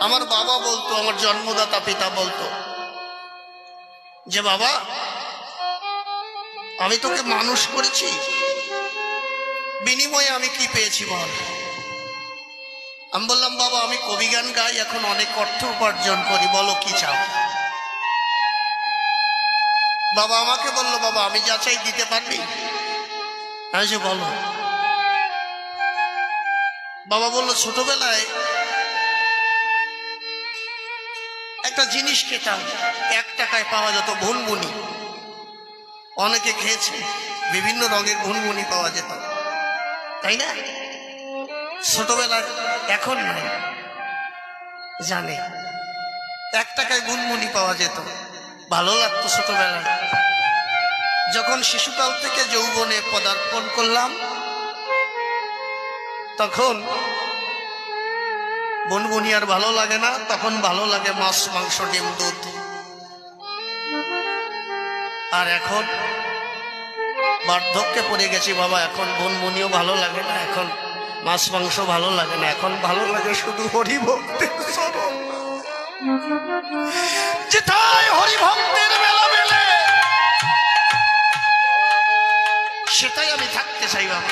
আমার বাবা বলতো, আমার জন্মদাতা পিতা বলতো যে বাবা আমি তোকে মানুষ করেছি, বিনিময়ে আমি কি পেয়েছি বল। আমি বললাম বাবা আমি কবি গান গাই, এখন অনেক অর্থ উপার্জন করি, বলো কি চাও। বাবা আমাকে বললো বাবা আমি যা চাই দিতে পারবি। আমি যে বলো। বাবা বললো ছোটবেলায় একটা জিনিস খেতাম, 1 টাকায় পাওয়া যেত ভুনভুনি। অনেকে খেয়েছে, বিভিন্ন রঙের ভুনভুনি পাওয়া যেত, তাই না? ছোটবেলায়, এখন নাই, জানে 1 টাকায় ভুনভুনি পাওয়া যেত, ভালো লাগতো ছোটবেলায়। যখন শিশুকাল থেকে যৌবনে পদার্পণ করলাম তখন ভুনভুনি আর ভালো লাগে না, তখন ভালো লাগে মাছ মাংস ডিম দুধ। আর এখন বার্ধক্যে পড়ে গেছি বাবা, এখন ভুনভুনিও ভালো লাগে না, এখন মাছ মাংস ভালো লাগে না, এখন ভালো লাগে শুধু হরিভক্তের চরণ। যেটাই হরিভক্তের মেলা মেলে সেটাই আমি থাকতে চাই বাবা।